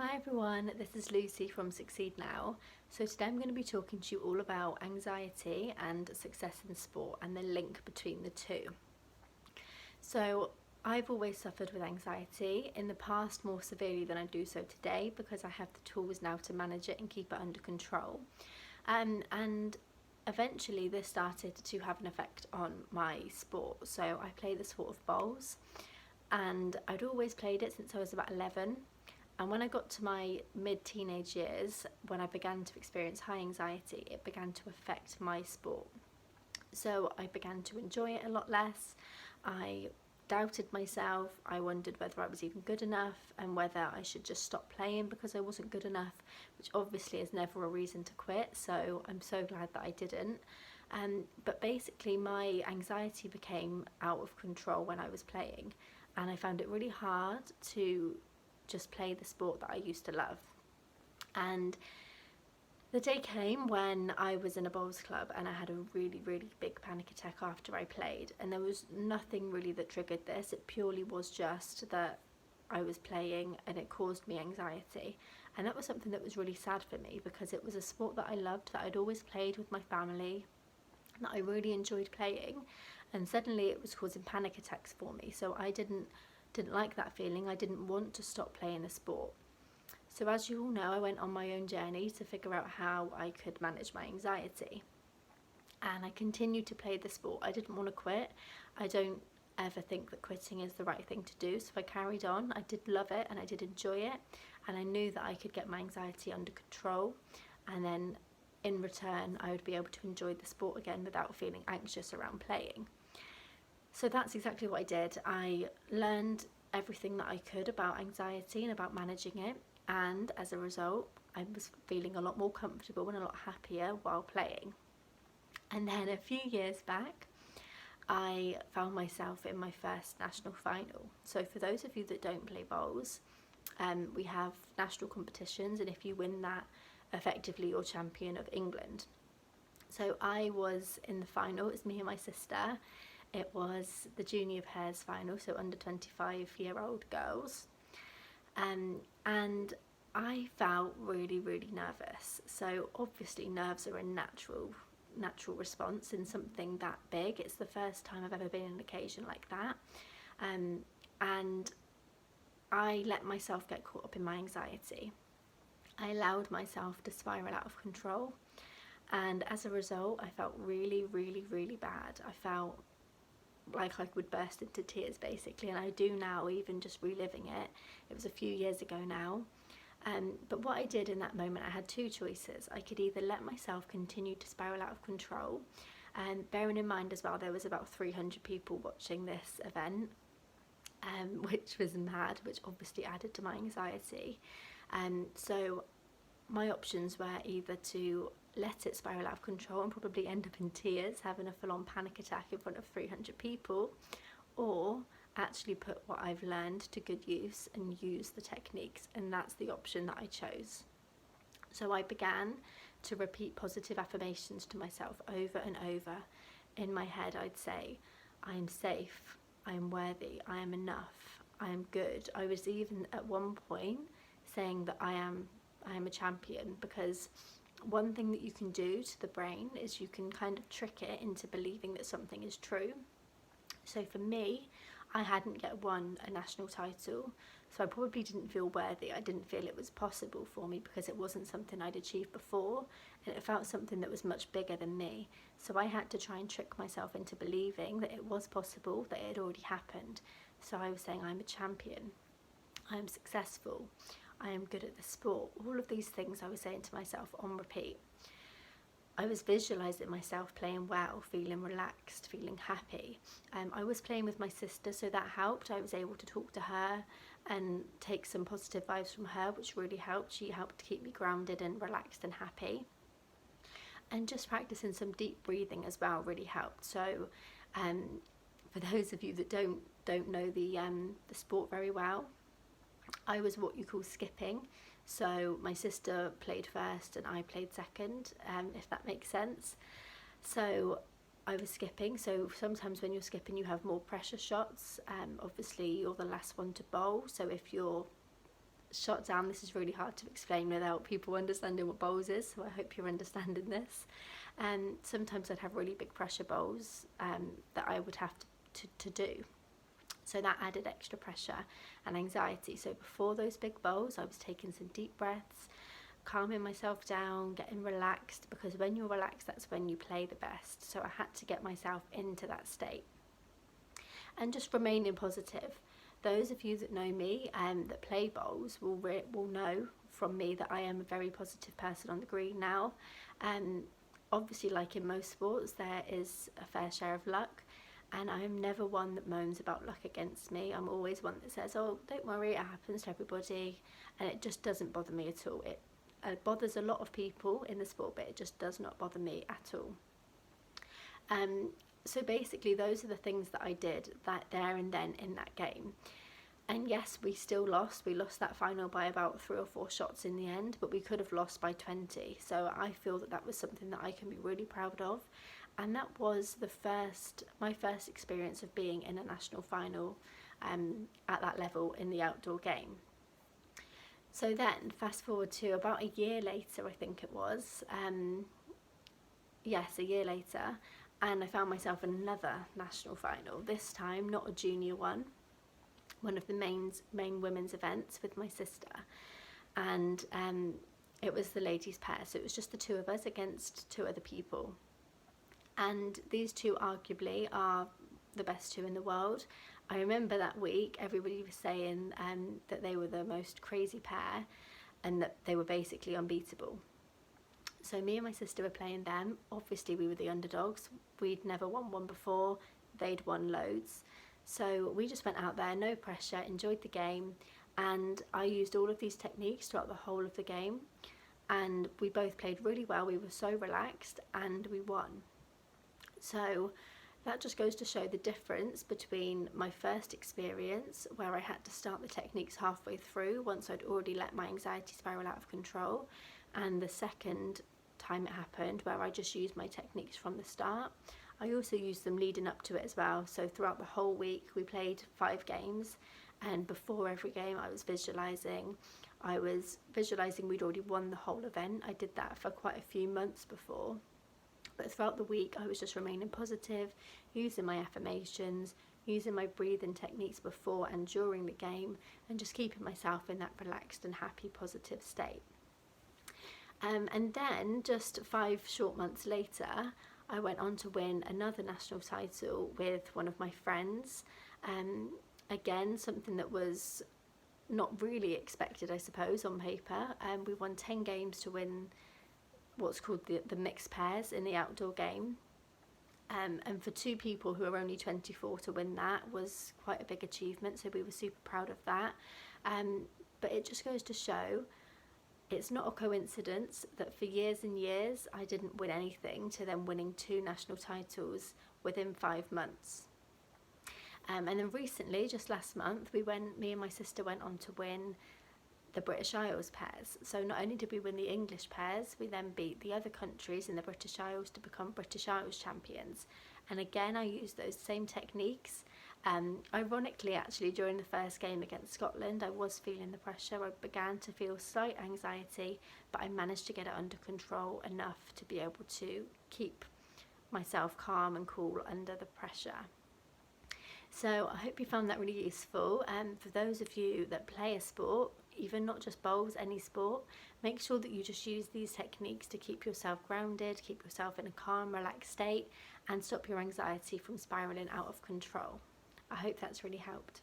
Hi everyone, this is Lucy from Succeed Now. So today I'm going to be talking to you all about anxiety and success in sport and the link between the two. So I've always suffered with anxiety, in the past more severely than I do so today because I have the tools now to manage it and keep it under control. And eventually this started to have an effect on my sport. So I play the sport of bowls and I'd always played it since I was about 11. And when I got to my mid-teenage years, when I began to experience high anxiety, it began to affect my sport. So I began to enjoy it a lot less. I doubted myself. I wondered whether I was even good enough and whether I should just stop playing because I wasn't good enough, which obviously is never a reason to quit. So I'm so glad that I didn't. But basically my anxiety became out of control when I was playing, and I found it really hard to just play the sport that I used to love. And the day came when I was in a bowls club and I had a really big panic attack after I played, and there was nothing really that triggered this. It purely was just that I was playing and it caused me anxiety, and that was something that was really sad for me because it was a sport that I loved, that I'd always played with my family, that I really enjoyed playing, and suddenly it was causing panic attacks for me. So I didn't like that feeling. I didn't want to stop playing the sport. So as you all know, I went on my own journey to figure out how I could manage my anxiety. And I continued to play the sport. I didn't want to quit. I don't ever think that quitting is the right thing to do. So I carried on. I did love it and I did enjoy it. And I knew that I could get my anxiety under control. And then in return, I would be able to enjoy the sport again without feeling anxious around playing. So that's exactly what I did. I learned everything that I could about anxiety and about managing it, and as a result I was feeling a lot more comfortable and a lot happier while playing. And then a few years back I found myself in my first national final. So for those of you that don't play bowls, we have national competitions, and if you win that, effectively you're champion of England. So I was in the final. It's me and my sister. It was the junior pairs final, so under 25-year-old girls. And I felt really nervous. So obviously nerves are a natural response in something that big. It's the first time I've ever been in an occasion like that. And I let myself get caught up in my anxiety. I allowed myself to spiral out of control. And as a result, I felt really bad. I felt like I would burst into tears basically, and I do now, even just reliving it. It was a few years ago now. But what I did in that moment, I had two choices. I could either let myself continue to spiral out of control, and bearing in mind as well there was about 300 people watching this event, which was mad, which obviously added to my anxiety. So my options were either to let it spiral out of control and probably end up in tears, having a full-on panic attack in front of 300 people, or actually put what I've learned to good use and use the techniques, and that's the option that I chose. So I began to repeat positive affirmations to myself over and over. In my head I'd say, I am safe, I am worthy, I am enough, I am good. I was even at one point saying that I am a champion, because one thing that you can do to the brain is you can kind of trick it into believing that something is true. So for me, I hadn't yet won a national title, so I probably didn't feel worthy. I didn't feel it was possible for me because it wasn't something I'd achieved before, and it felt something that was much bigger than me. So I had to try and trick myself into believing that it was possible, that it had already happened. So I was saying, I'm a champion, I am successful, I am good at the sport. All of these things I was saying to myself on repeat. I was visualising myself playing well, feeling relaxed, feeling happy. I was playing with my sister, so that helped. I was able to talk to her and take some positive vibes from her, which really helped. She helped to keep me grounded and relaxed and happy. And just practicing some deep breathing as well really helped. So for those of you that don't know the sport very well, I was what you call skipping. So my sister played first and I played second, if that makes sense. So I was skipping. So sometimes when you're skipping you have more pressure shots. Obviously you're the last one to bowl, so if you're shot down. This is really hard to explain without people understanding what bowls is, so I hope you're understanding this. And sometimes I'd have really big pressure bowls that I would have to do. So that added extra pressure and anxiety. So before those big bowls, I was taking some deep breaths, calming myself down, getting relaxed, because when you're relaxed, that's when you play the best. So I had to get myself into that state. And just remaining positive. Those of you that know me and that play bowls will know from me that I am a very positive person on the green now. Obviously, like in most sports, there is a fair share of luck, and I am never one that moans about luck against me. I'm always one that says, oh, don't worry, it happens to everybody, and it just doesn't bother me at all. It bothers a lot of people in the sport, but it just does not bother me at all. So basically, those are the things that I did that there and then in that game. And yes, we still lost. We lost that final by about 3 or 4 shots in the end, but we could have lost by 20. So I feel that that was something that I can be really proud of. And that was my first experience of being in a national final at that level in the outdoor game. So then, fast forward to about a year later, I think it was. Yes, a year later. And I found myself in another national final, this time not a junior one of the main women's events with my sister. And it was the ladies' pair, so it was just the 2 of us against 2 other people. And these 2 arguably are the best 2 in the world. I remember that week everybody was saying that they were the most crazy pair and that they were basically unbeatable. So me and my sister were playing them. Obviously we were the underdogs. We'd never won one before. They'd won loads. So we just went out there, no pressure, enjoyed the game. And I used all of these techniques throughout the whole of the game. And we both played really well. We were so relaxed and we won. So that just goes to show the difference between my first experience, where I had to start the techniques halfway through once I'd already let my anxiety spiral out of control, and the second time it happened where I just used my techniques from the start. I also used them leading up to it as well. So throughout the whole week we played 5 games, and before every game I was visualising we'd already won the whole event. I did that for quite a few months before. But throughout the week I was just remaining positive, using my affirmations, using my breathing techniques before and during the game, and just keeping myself in that relaxed and happy, positive state. And then just 5 short months later, I went on to win another national title with one of my friends. Again, something that was not really expected, I suppose, on paper. We won 10 games to win what's called the mixed pairs in the outdoor game. And for 2 people who are only 24 to win that was quite a big achievement, so we were super proud of that. But it just goes to show it's not a coincidence that for years and years I didn't win anything to then winning 2 national titles within 5 months. And then recently, just last month, me and my sister went on to win the British Isles pairs. So not only did we win the English pairs, we then beat the other countries in the British Isles to become British Isles champions. And again, I used those same techniques. Ironically, actually, during the first game against Scotland, I was feeling the pressure. I began to feel slight anxiety, but I managed to get it under control enough to be able to keep myself calm and cool under the pressure. So I hope you found that really useful. For those of you that play a sport, even not just bowls, any sport, make sure that you just use these techniques to keep yourself grounded, keep yourself in a calm, relaxed state, and stop your anxiety from spiraling out of control. I hope that's really helped.